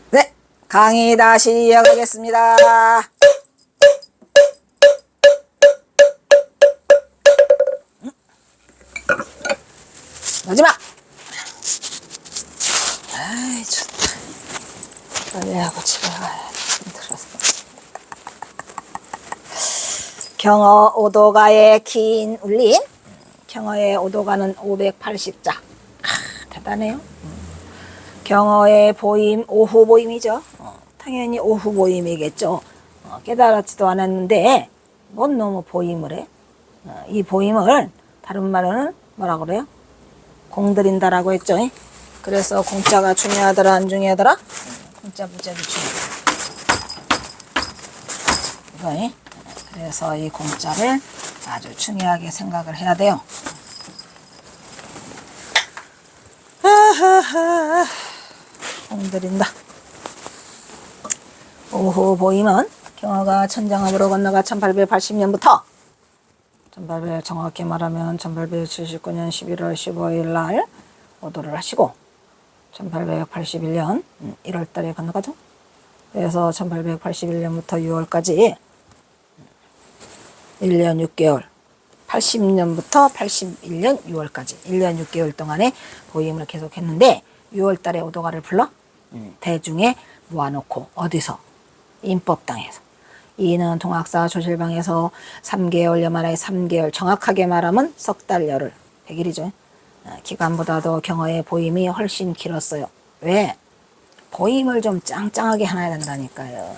네, 강의 다시 이어가겠습니다. 마지막! 아이, 좋다. 빨리 하고 집에 가야 힘들었어. 경어 오도가의 긴 울림. 경어의 오도가는 580자. 대단해요. 경어의 보임, 오후 보임이죠. 당연히 오후 보임이겠죠. 깨달았지도 않았는데 뭔 너무 보임을 해. 이 보임을 다른 말로는 뭐라 그래요? 공들인다라고 했죠. 그래서 공자가 중요하더라 안 중요하더라? 공자 부작이 중요해. 이거 그래서 이 공자를 아주 중요하게 생각을 해야 돼요. 공들인다. 오후 보임은 경어가 천장암으로 건너가 1880년부터 정확히 말하면 1879년 11월 15일 날 오도를 하시고 1881년 1월 달에 건너가죠. 그래서 1881년부터 6월까지 1년 6개월 80년부터 81년 6월까지 1년 6개월 동안에 보임을 계속했는데 6월 달에 오도가를 불러 대중에 모아놓고 어디서? 임법당에서. 이는 동학사 조실방에서 3개월여 만에 3개월 정확하게 말하면 석 달 열흘 100일이죠. 기간보다도 경어의 보임이 훨씬 길었어요. 왜? 보임을 좀 짱짱하게 해놔야 된다니까요.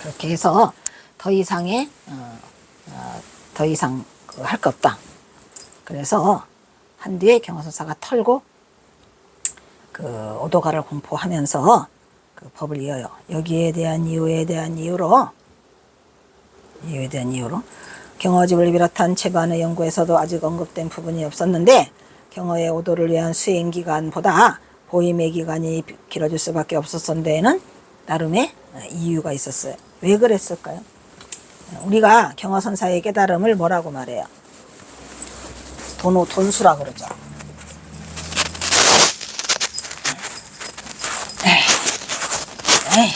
그렇게 해서 더 이상 할 거 없다. 그래서 한 뒤에 경어선사가 털고 그 오도가를 공포하면서 그 법을 이어요. 여기에 대한 이유로 경어집을 비롯한 채반의 연구에서도 아직 언급된 부분이 없었는데 경어의 오도를 위한 수행기간보다 보임의 기간이 길어질 수밖에 없었던 데에는 나름의 이유가 있었어요. 왜 그랬을까요? 우리가 경어선사의 깨달음을 뭐라고 말해요? 돈수라고 그러죠. 에이.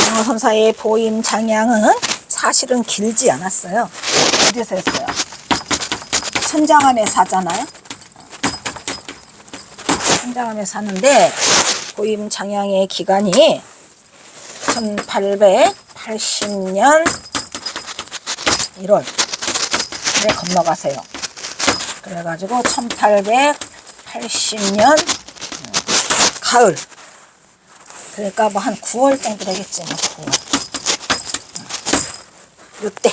경어선사의 보임 장량은 사실은 길지 않았어요. 어디서 했어요? 천장암에 사잖아요. 천장암에 사는데 보임 장량의 기간이 1880년 1월에 건너가세요. 그래가지고 1880년 가을. 그러니까 뭐 한 9월 정도 되겠지. 뭐 9월. 요때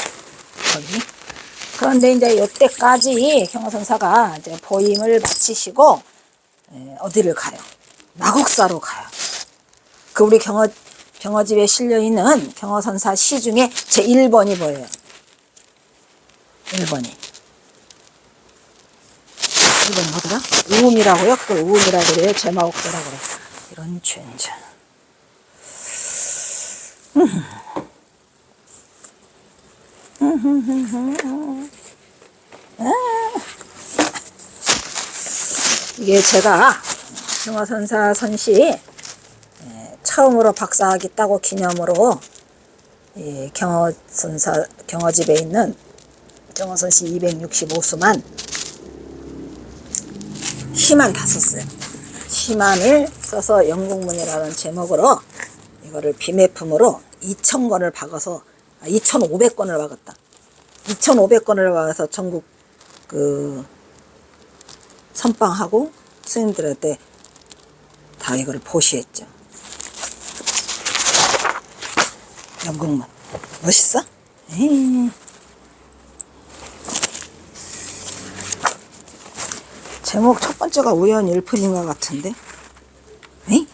거기. 그런데 이제 요때까지 경어선사가 이제 보임을 마치시고 어디를 가요? 마곡사로 가요. 그 우리 경어집에 실려 있는 경어선사 시 중에 제 1번이 뭐예요? 1번이 뭐더라? 우음이라고요? 그걸 우음이라고 그래요? 제마곡사라고 그래요. 이런 젠장. 이게 제가 경어선사 선시 처음으로 박사학위 따고 기념으로 경어집에 있는 경어선시 265수만 시만 다 썼어요. 시만을 써서 영국문이라는 제목으로 이거를 비매품으로 2,000권을 박아서 2,500권을 박았다. 2,500권을 박아서 전국 그 선방하고 스님들한테 다 이거를 보시했죠. 영국문 멋있어? 에이. 제목 첫 번째가 우연일풀인 것 같은데. 에이?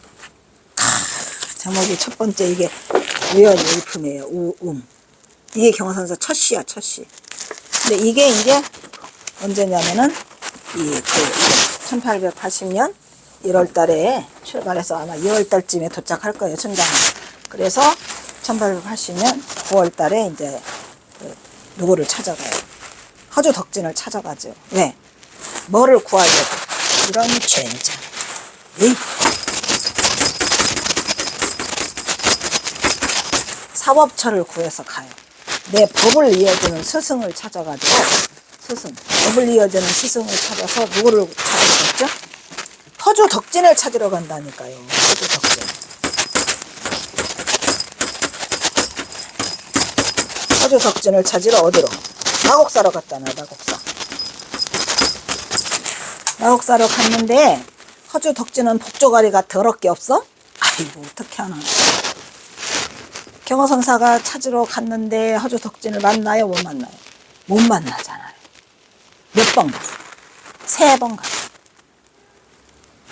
제목이 첫 번째 이게 우연 일품이에요. 이게 경화선사 첫 시야, 첫 시. 근데 이게 이제 언제냐면은 1880년 1월 달에 출발해서 아마 2월 달쯤에 도착할 거예요, 천장에. 그래서 1880년 9월 달에 이제 누구를 찾아가요? 허주 덕진을 찾아가죠. 왜? 뭐를 구하려고? 이런 젠장. 사법처를 구해서 가요. 내 법을 이어주는 스승을 찾아가지고, 법을 이어주는 스승을 찾아서 누구를 찾았었죠? 허주 덕진을 찾으러 간다니까요. 허주 덕진. 허주 덕진을 찾으러 어디로? 나곡사로 갔잖아, 나곡사. 나곡사로 갔는데 허주 덕진은 복조가리가 더럽게 없어? 아이고 어떻게 하나. 경허선사가 찾으러 갔는데 허주 덕진을 만나요? 못 만나요? 못 만나잖아요. 몇 번 갔어? 3번 갔어.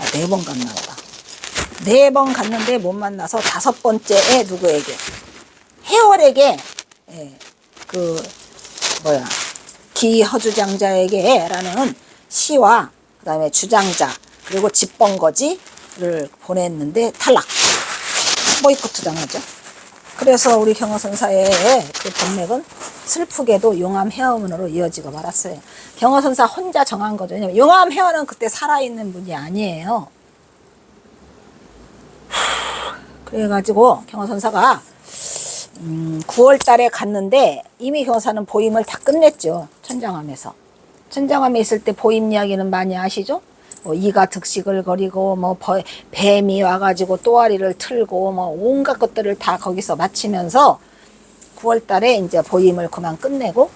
4번 갔나 보다. 4번 갔는데 못 만나서 5번째에 누구에게? 해월에게 기허주장자에게 라는 시와 그 다음에 주장자 그리고 집번거지를 보냈는데 탈락. 보이콧 당하죠. 그래서 우리 경허선사의 그 법맥은 슬프게도 용암해원으로 이어지고 말았어요. 경허선사 혼자 정한 거죠. 왜냐면 용암해원은 그때 살아있는 분이 아니에요. 그래가지고 경허선사가 9월 달에 갔는데 이미 경허사는 보임을 다 끝냈죠. 천장암에서. 천장암에 있을 때 보임 이야기는 많이 아시죠? 이가 득식을 거리고 뱀이 와가지고 또아리를 틀고 온갖 것들을 다 거기서 마치면서 9월 달에 이제 보임을 그만 끝내고,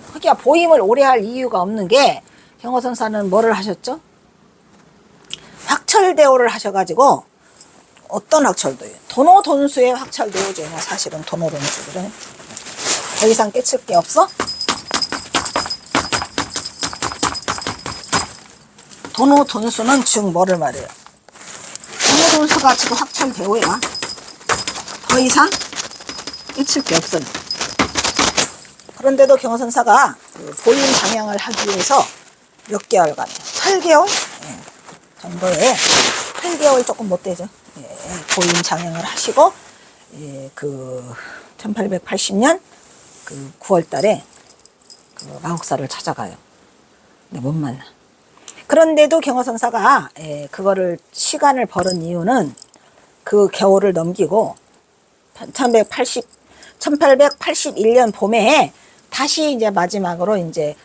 그러니까 보임을 오래 할 이유가 없는 게 경허선사는 뭐를 하셨죠? 확철대오를 하셔가지고, 어떤 확철도요? 도노돈수의 확철대오죠. 사실은 도노돈수들은 더 이상 깨칠 게 없어? 도노돈수는 즉 뭐를 말해요? 도노돈수가 지금 확철대오야. 더 이상 깨칠 게 없어요. 그런데도 경허선사가 보임 장양을 하기 위해서 몇 개월간, 8개월 정도에 8개월 조금 못 되죠. 보임 장양을 하시고 1880년 9월 달에 마곡사를 찾아가요. 근데 못 만나. 그런데도 경허선사가 그거를 시간을 벌은 이유는 그 겨울을 넘기고 1881년 봄에 다시 이제 마지막으로 이제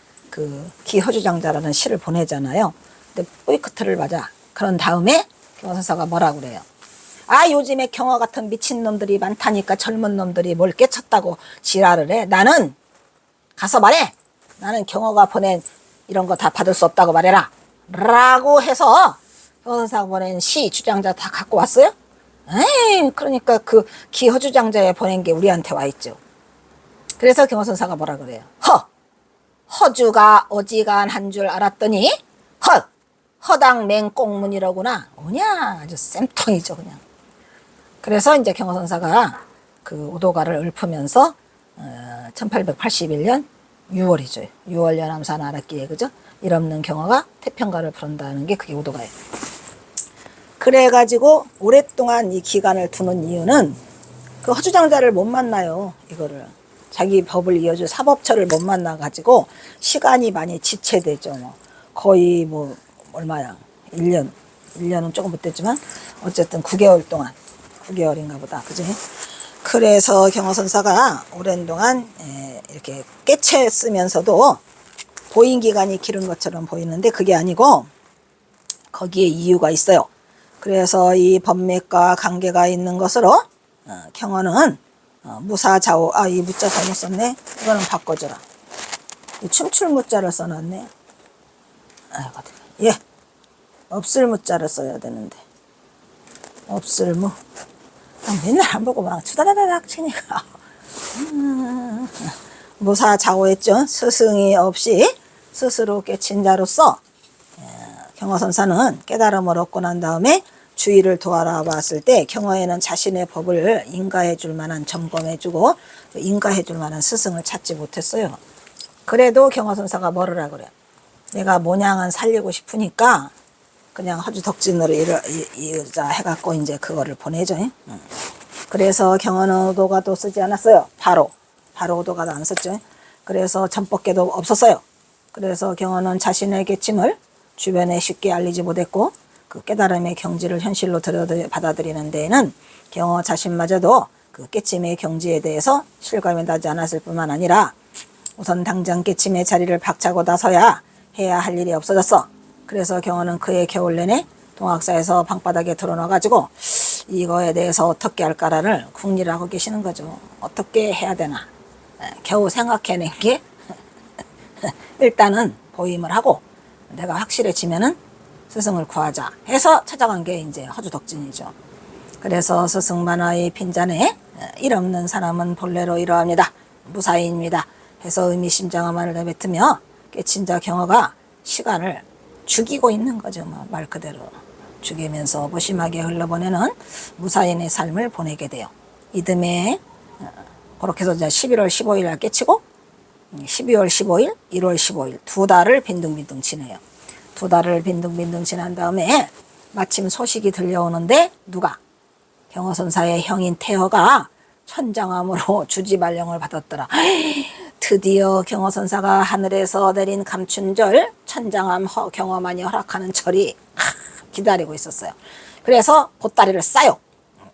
기허주장자라는 시를 보내잖아요. 근데 뿌이크트를 맞아. 그런 다음에 경허선사가 뭐라고 그래요? 요즘에 경허 같은 미친놈들이 많다니까 젊은 놈들이 뭘 깨쳤다고 지랄을 해. 나는 가서 말해. 나는 경허가 보낸 이런 거 다 받을 수 없다고 말해라. 라고 해서 경허선사가 보낸 시 주장자 다 갖고 왔어요? 에이, 그러니까 기허주장자에 보낸 게 우리한테 와 있죠. 그래서 경허선사가 뭐라 그래요? 허주가 어지간한 줄 알았더니 허당 맹꽁문이라구나. 뭐냐, 아주 쌤통이죠 그냥. 그래서 이제 경허선사가 오도가를 읊으면서 1881년 6월이죠. 6월 연암산 아랫기에 그죠? 일 없는 경허가 태평가를 부른다는 게 그게 오도가예요. 그래가지고 오랫동안 이 기간을 두는 이유는 허주장자를 못 만나요. 이거를 자기 법을 이어줄 사법처를 못 만나가지고 시간이 많이 지체되죠. 거의 얼마야? 1년은 조금 못 됐지만 어쨌든 9개월 동안 9개월인가 보다. 그지? 그래서 경허선사가 오랜 동안 이렇게 깨채 쓰면서도 보임 기간이 길은 것처럼 보이는데 그게 아니고 거기에 이유가 있어요. 그래서 이 법맥과 관계가 있는 것으로 경허는 무사자오. 이 무자 잘못 썼네. 이거는 바꿔줘라. 이 춤출 무자를 써놨네. 없을 무자를 써야 되는데. 없을 무. 맨날 안 보고 막 투다다닥 치니까. 무사자오했죠. 스승이 없이 스스로 깨친 자로서 경허선사는 깨달음을 얻고 난 다음에 주의를 도알아봤을 때 경어에는 자신의 법을 인가해 줄 만한, 점검해 주고 인가해 줄 만한 스승을 찾지 못했어요. 그래도 경어선사가 뭐라 그래요? 내가 모양은 살리고 싶으니까 그냥 허주덕진으로 이자 해갖고 이제 그거를 보내죠. 그래서 경어는 오도가도 쓰지 않았어요. 바로 오도가도 안 썼죠. 그래서 전법계도 없었어요. 그래서 경어는 자신의 계침을 주변에 쉽게 알리지 못했고 그 깨달음의 경지를 현실로 받아들이는 데에는 경어 자신마저도 그 깨침의 경지에 대해서 실감이 나지 않았을 뿐만 아니라 우선 당장 깨침의 자리를 박차고 나서야 해야 할 일이 없어졌어. 그래서 경어는 그의 겨울 내내 동학사에서 방바닥에 드러나가지고 이거에 대해서 어떻게 할까를 궁리를 하고 계시는 거죠. 어떻게 해야 되나. 겨우 생각해낸 게 일단은 보임을 하고 내가 확실해지면은 스승을 구하자 해서 찾아간 게 이제 허주덕진이죠. 그래서 스승 만화의 빈잔에 일 없는 사람은 본래로 이러합니다. 무사히입니다. 해서 의미심장한 말을 내뱉으며 깨친 자 경어가 시간을 죽이고 있는 거죠. 말 그대로 죽이면서 무심하게 흘러보내는 무사인의 삶을 보내게 돼요. 이듬해 그렇게 해서 이제 11월 15일 날 깨치고 12월 15일, 1월 15일 두 달을 빈둥빈둥 지내요. 두 달을 빈둥빈둥 지난 다음에 마침 소식이 들려오는데 누가? 경어선사의 형인 태허가 천장암으로 주지발령을 받았더라. 드디어 경어선사가 하늘에서 내린 감춘절 천장암 경어만이 허락하는 절이 기다리고 있었어요. 그래서 보따리를 싸요.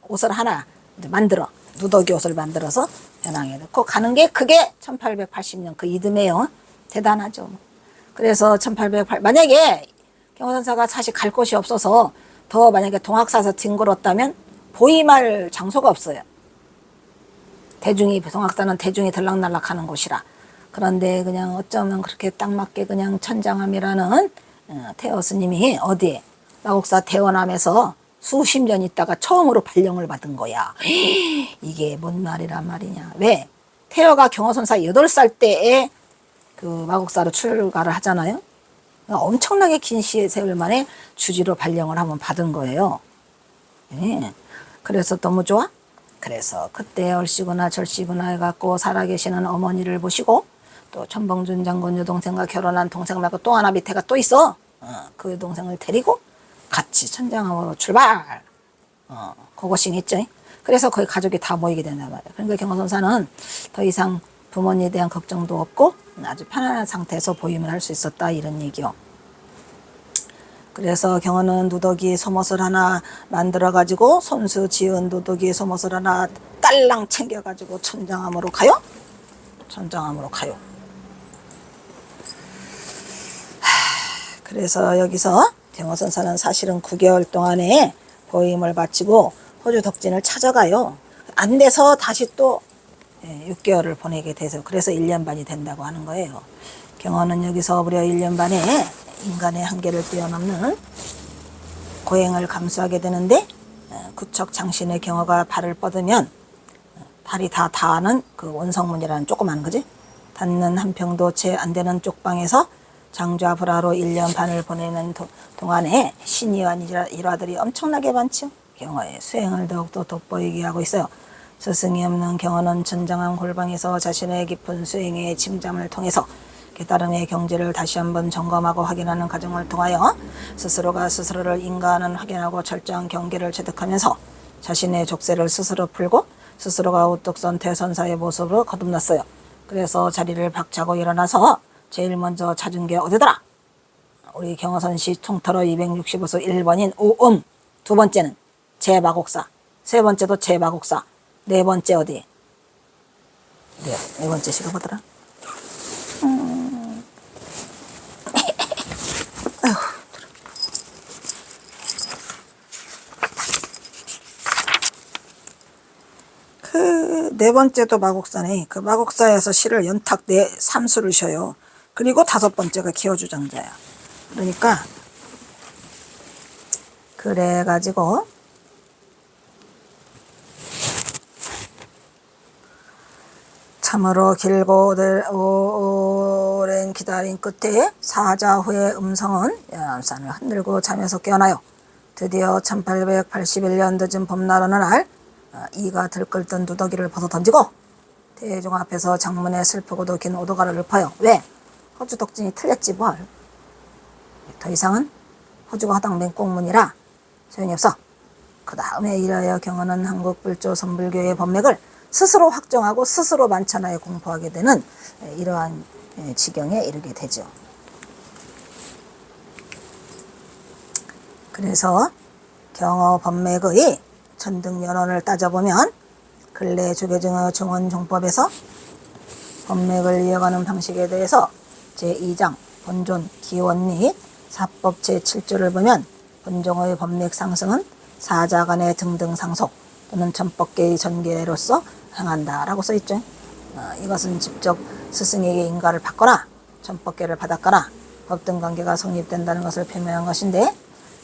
옷을 하나 만들어 누더기 옷을 만들어서 배낭에 넣고 가는 게 그게 1880년 그 이듬해요. 대단하죠. 그래서 1808 만약에 경어선사가 사실 갈 곳이 없어서 더 만약에 동학사에서 뒹굴었다면 보임할 장소가 없어요. 동학사는 대중이 들락날락하는 곳이라. 그런데 그냥 어쩌면 그렇게 딱 맞게 그냥 천장암이라는 태어 스님이 어디에 마곡사 대원암에서 수십 년 있다가 처음으로 발령을 받은 거야. 이게 뭔 말이란 말이냐. 왜? 태어가 경어선사 8살 때에 그 마곡사로 출가를 하잖아요. 엄청나게 긴 세월 만에 주지로 발령을 한번 받은 거예요. 네. 그래서 너무 좋아? 그래서 그때 얼씨구나 절씨구나 해갖고 살아계시는 어머니를 보시고 또 천봉준 장군 여동생과 결혼한 동생 말고 또 하나 밑에가 또 있어. 그 동생을 데리고 같이 천장암으로 출발. 그것이 있죠. 그래서 거기 가족이 다 모이게 된단 말이에요. 그러니까 경어선사는 더 이상 부모님에 대한 걱정도 없고 아주 편안한 상태에서 보임을 할 수 있었다 이런 얘기요. 그래서 경어는 누더기 소못을 하나 만들어 가지고 손수 지은 누더기 소못을 하나 딸랑 챙겨 가지고 천장암으로 가요. 천장암으로 가요. 그래서 여기서 경어선사는 사실은 9개월 동안에 보임을 바치고 호주 덕진을 찾아가요. 안 돼서 다시 또 6개월을 보내게 돼서 그래서 1년 반이 된다고 하는 거예요. 경어는 여기서 무려 1년 반에 인간의 한계를 뛰어넘는 고행을 감수하게 되는데 구척 장신의 경어가 발을 뻗으면 발이 다 닿는 그 원성문이라는 조그만 거지 닿는 한 평도 채 안 되는 쪽방에서 장좌불하로 1년 반을 보내는 동안에 신이와 일화들이 엄청나게 많죠. 경어의 수행을 더욱더 돋보이게 하고 있어요. 스승이 없는 경어는 천장암 골방에서 자신의 깊은 수행의 침잠을 통해서 깨달음의 경지를 다시 한번 점검하고 확인하는 과정을 통하여 스스로가 스스로를 인가하는 확인하고 철저한 경계를 체득하면서 자신의 족쇄를 스스로 풀고 스스로가 우뚝 선 대선사의 모습으로 거듭났어요. 그래서 자리를 박차고 일어나서 제일 먼저 찾은 게 어디더라? 우리 경어선시 통틀어 265소 1번인 우음, 두 번째는 제마곡사, 세 번째도 제마곡사, 네 번째 어디? 네 번째 시가 뭐더라? 그 네 번째도 마곡사네. 그 마곡사에서 시를 연탁 3수를 쉬어요. 그리고 5번째가 기어주장자야. 그러니까 그래가지고 참으로 길고 오랜 기다림 끝에 사자 후의 음성은 연산을 흔들고 잠에서 깨어나요. 드디어 1881년 늦은 봄날 어느 날 이가 들끓던 누더기를 벗어 던지고 대중 앞에서 장문에 슬프고도 긴 오도가를 읊어요. 왜? 허주 덕진이 틀렸지 뭘. 더 이상은 허주가 허당된 꽁문이라 소용이 없어. 그 다음에 이하여 경호는 한국불조 선불교의 법맥을 스스로 확정하고 스스로 만천하에 공포하게 되는 이러한 지경에 이르게 되죠. 그래서 경어 법맥의 전등연원을 따져보면 근래 조계증의 정원종법에서 법맥을 이어가는 방식에 대해서 제2장 본존 기원 및 사법 제7조를 보면 본종의 법맥 상승은 사자 간의 등등 상속 또는 전법계의 전개로서 행한다 라고 써있죠. 이것은 직접 스승에게 인가를 받거나 전법계를 받았거나 법등 관계가 성립된다는 것을 표명한 것인데,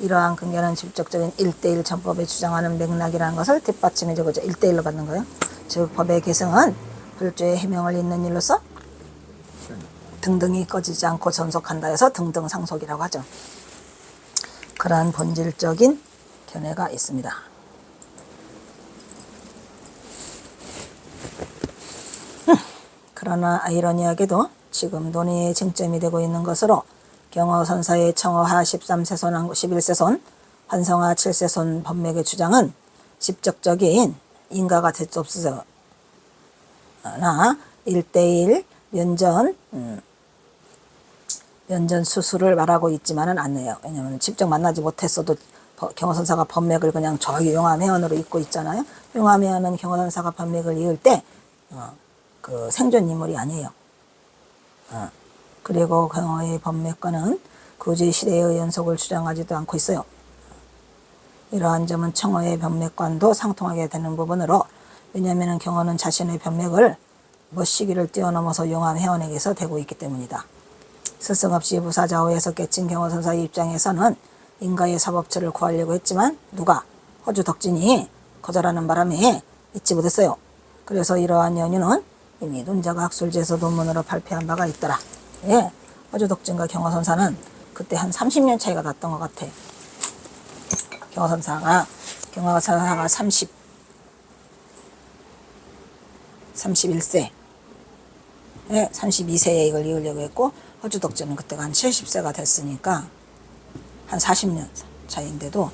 이러한 근거는 직접적인 1대1 전법에 주장하는 맥락이라는 것을 뒷받침해주고 1대1로 받는 거예요. 즉 법의 계승은 불조의 해명을 잇는 일로서 등등이 꺼지지 않고 전속한다 해서 등등 상속이라고 하죠. 그러한 본질적인 견해가 있습니다. 그러나 아이러니하게도 지금 논의의 쟁점이 되고 있는 것으로 경어선사의 청어하 13세손, 11세손, 환성하 7세손 법맥의 주장은 직접적인 인가가 될 수 없으나 1대1 면전 수수를 말하고 있지만은 않네요. 왜냐하면 직접 만나지 못했어도 경어선사가 법맥을 그냥 저기 용암해언으로 읽고 있잖아요. 용암해언은 경어선사가 법맥을 읽을 때 그 생존 인물이 아니에요. 그리고 경어의 법맥과는 굳이 시대의 연속을 주장하지도 않고 있어요. 이러한 점은 청어의 법맥관도 상통하게 되는 부분으로, 왜냐하면 경어는 자신의 법맥을 시기를 뛰어넘어서 용암해언에게서 되고 있기 때문이다. 스승 없이 부사자호에서 깨친 경어선사의 입장에서는 인가의 사법처를 구하려고 했지만 누가? 허주 덕진이 거절하는 바람에 잊지 못했어요. 그래서 이러한 연유는 이미 논자가 학술지에서 논문으로 발표한 바가 있더라. 예, 허주 덕진과 경어선사는 그때 한 30년 차이가 났던 것 같아. 경어선사가 31세, 예, 32세에 이걸 이으려고 했고, 허주 덕진은 그때가 한 70세가 됐으니까 한 40년 차이인데도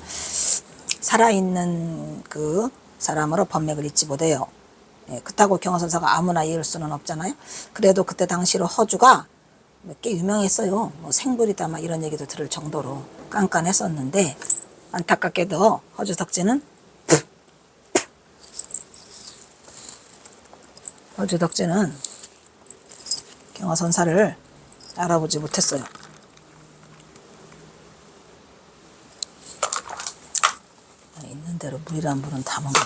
살아있는 그 사람으로 법맥을 잊지 못해요. 예, 그렇다고 경어선사가 아무나 이을 수는 없잖아요. 그래도 그때 당시로 허주가 몇 개 유명했어요. 뭐 생불이다 막 이런 얘기도 들을 정도로 깐깐했었는데, 안타깝게도 허주 덕진은 경어선사를 알아보지 못했어요. 있는 대로 물이란 물은 다 먹네.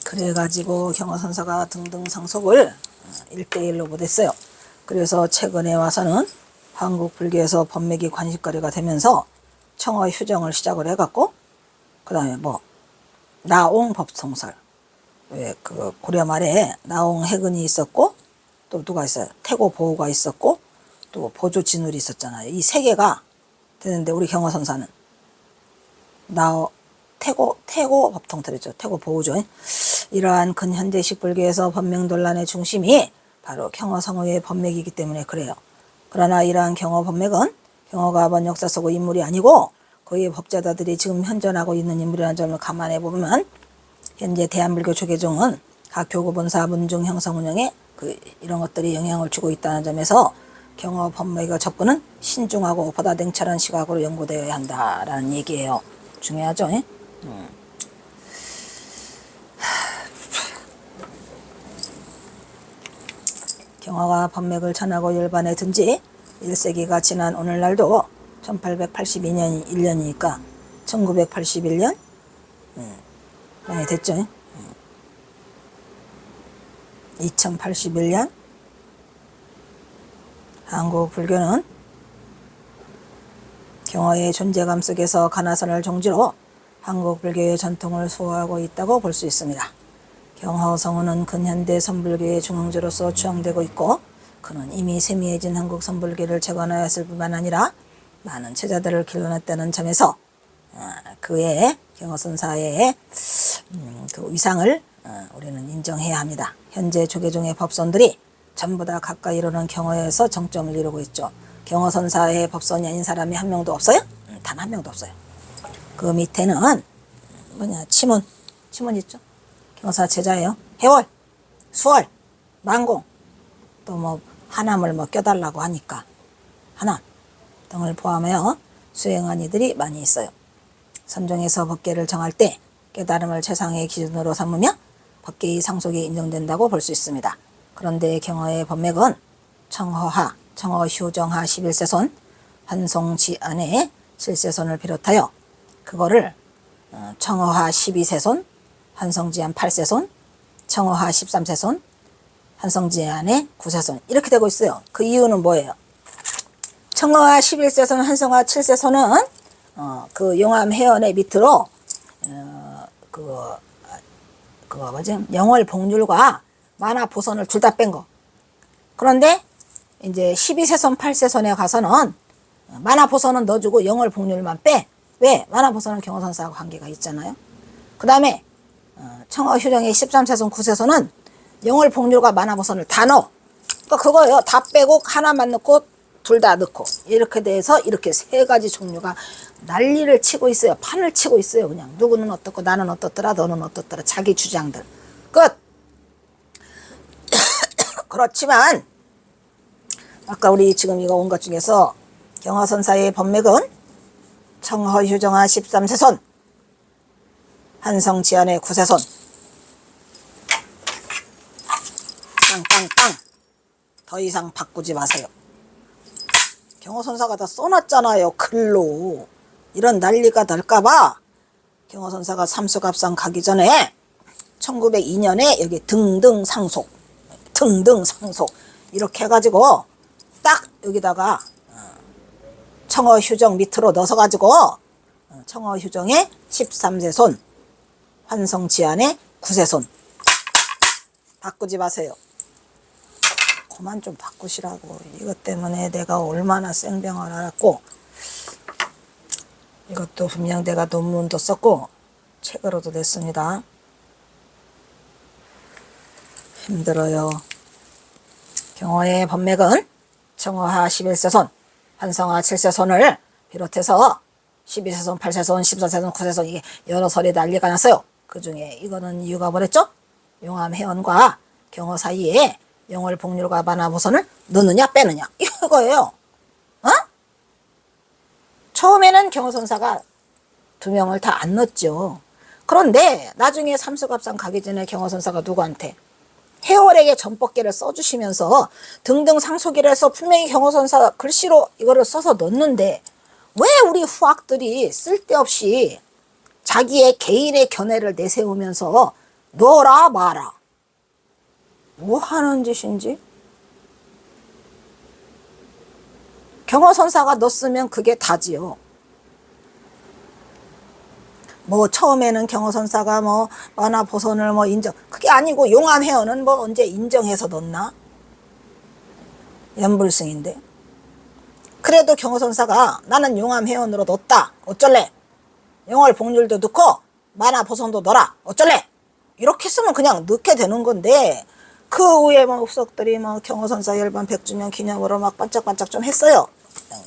그래가지고 경어선사가 등등 상속을 1대1로 못했어요. 그래서 최근에 와서는 한국 불교에서 법맥이 관심거리가 되면서 청어 휴정을 시작을 해갖고, 그 다음에 나옹 법통설, 왜 그 고려 말에 나옹 해근이 있었고, 또 누가 있어요? 태고 보호가 있었고, 또 보조 진울이 있었잖아요. 이 세 개가 되는데 우리 경어선사는 태고 법통설이죠. 태고 보호죠. 이러한 근현대식 불교에서 법맥 논란의 중심이 바로 경어성어의 법맥이기 때문에 그래요. 그러나 이러한 경어 법맥은 경어가 본 역사 속의 인물이 아니고 거의 법제자들이 지금 현존하고 있는 인물이라는 점을 감안해 보면, 현재 대한불교 조계종은 각 교구 본사 문중 형성 운영에 이런 것들이 영향을 주고 있다는 점에서 경어 법맥의 접근은 신중하고 보다 냉철한 시각으로 연구되어야 한다라는 얘기예요. 중요하죠? 경어가 법맥을 전하고 열반에 든지 1세기가 지난 오늘날도 1882년 1년이니까 1981년 많이 됐죠. 2081년 한국 불교는 경어의 존재감 속에서 가나선을 종지로 한국 불교의 전통을 수호하고 있다고 볼 수 있습니다. 경허성우는 근현대 선불교의 중흥주로서 추앙되고 있고 그는 이미 세미해진 한국 선불교를 재건하였을 뿐만 아니라 많은 제자들을 길러냈다는 점에서 그의 경허선사의 그 위상을 우리는 인정해야 합니다. 현재 조계종의 법선들이 전부 다 가까이 이르는 경허에서 정점을 이루고 있죠. 경허선사의 법선이 아닌 사람이 한 명도 없어요? 단 한 명도 없어요. 그 밑에는 치문 있죠. 경허사 제자예요. 해월, 수월, 만공, 또 뭐 하남을 뭐 껴달라고 하니까 하남 등을 포함하여 수행한 이들이 많이 있어요. 선종에서 법계를 정할 때 깨달음을 최상의 기준으로 삼으며 법계의 상속이 인정된다고 볼 수 있습니다. 그런데 경허의 법맥은 청허하, 청허휴정하 11세손, 환송지안의 7세손을 비롯하여 그거를 청허하 12세손, 환송지안 8세손, 청허하 13세손, 환송지안의 9세손 이렇게 되고 있어요. 그 이유는 뭐예요? 청허하 11세손, 환송하 7세손은 그 용암해연의 밑으로 그거 뭐지? 영월복률과 만화보선을 둘 다 뺀 거. 그런데 이제 12세손, 8세손에 가서는 만화보선은 넣어주고 영월복률만 빼. 왜? 만화보선은 경허선사하고 관계가 있잖아요. 그 다음에 청허휴정의 13세손, 9세손은 영월복률과 만화보선을 다 넣어. 그러니까 그거예요. 다 빼고 하나만 넣고 둘 다 넣고 이렇게 돼서 이렇게 세 가지 종류가 난리를 치고 있어요. 판을 치고 있어요. 그냥 누구는 어떻고 나는 어떻더라 너는 어떻더라 자기 주장들 끝. 그렇지만 아까 우리 지금 이거 온 것 중에서 경허선사의 법맥은 청허휴정하 13세손, 한성지안의 9세손 땅땅땅 더 이상 바꾸지 마세요. 경허선사가 다 써놨잖아요. 글로. 이런 난리가 날까봐 경허선사가 삼수갑상 가기 전에 1902년에 여기 등등상속 이렇게 해가지고 딱 여기다가 청허휴정 밑으로 넣어서 가지고 청허휴정의 13세손, 환성지안의 9세손 바꾸지 마세요. 그만 좀 바꾸시라고. 이것 때문에 내가 얼마나 생병을 앓았고 이것도 분명 내가 논문도 썼고 책으로도 냈습니다. 힘들어요. 경허의 법맥은 청허하 11세손, 환성하 7세손을 비롯해서 12세손, 8세손, 14세손, 9세손 이게 여러 설이 난리가 났어요. 그 중에 이거는 이유가 뭐랬죠? 용암해연과 경허 사이에 영월복률과 만화보선을 넣느냐 빼느냐 이거예요. 처음에는 경허선사가 2명을 다 안 넣었죠. 그런데 나중에 삼수갑상 가기 전에 경허선사가 누구한테 해월에게 전법계를 써주시면서 등등 상속이라 해서 분명히 경허선사 글씨로 이거를 써서 넣는데 왜 우리 후학들이 쓸데없이 자기의 개인의 견해를 내세우면서 넣어라 마라 뭐 하는 짓인지. 경허선사가 넣었으면 그게 다지요. 뭐 처음에는 경허선사가 뭐 만화보선을 뭐 인정 그게 아니고 용암해연은 뭐 언제 인정해서 넣었나? 연불승인데. 그래도 경허선사가 나는 용암해연으로 넣었다 어쩔래? 영월복률도 넣고 만화보선도 넣어라 어쩔래? 이렇게 쓰면 그냥 넣게 되는 건데 그 후에 뭐 흡석들이 뭐 경허선사 열반 100주년 기념으로 막 반짝반짝 좀 했어요.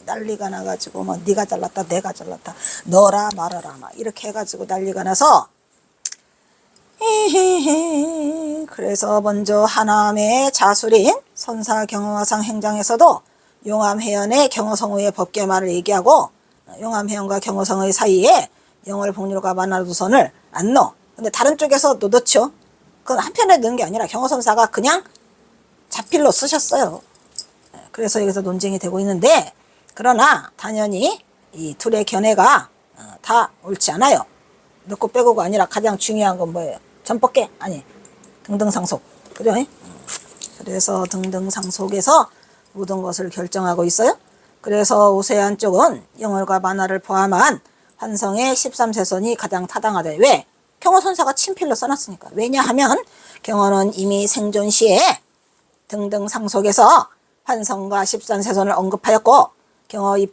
난리가 나가지고 뭐 네가 잘났다 내가 잘났다 너라 말아라 막 이렇게 해가지고 난리가 나서 그래서 먼저 하남의 자술인 선사 경허화상 행장에서도 용암해연의 경허성우의 법계말을 얘기하고 용암해연과 경허성우의 사이에 영월복률과 만화도선을 안 넣어. 근데 다른 쪽에서도 넣죠. 그건 한편에 넣은 게 아니라 경허선사가 그냥 자필로 쓰셨어요. 그래서 여기서 논쟁이 되고 있는데 그러나 당연히 이 둘의 견해가 다 옳지 않아요. 넣고 빼고가 아니라 가장 중요한 건 뭐예요? 전법계? 아니 등등상속. 그죠? 그래서 등등상속에서 모든 것을 결정하고 있어요. 그래서 오세안 쪽은 영월과 만화를 포함한 환성의 13세손이 가장 타당하다. 왜? 경어선사가 친필로 써놨으니까. 왜냐하면 경어는 이미 생존 시에 등등 상속에서 환성과 13세손을 언급하였고 경어 입장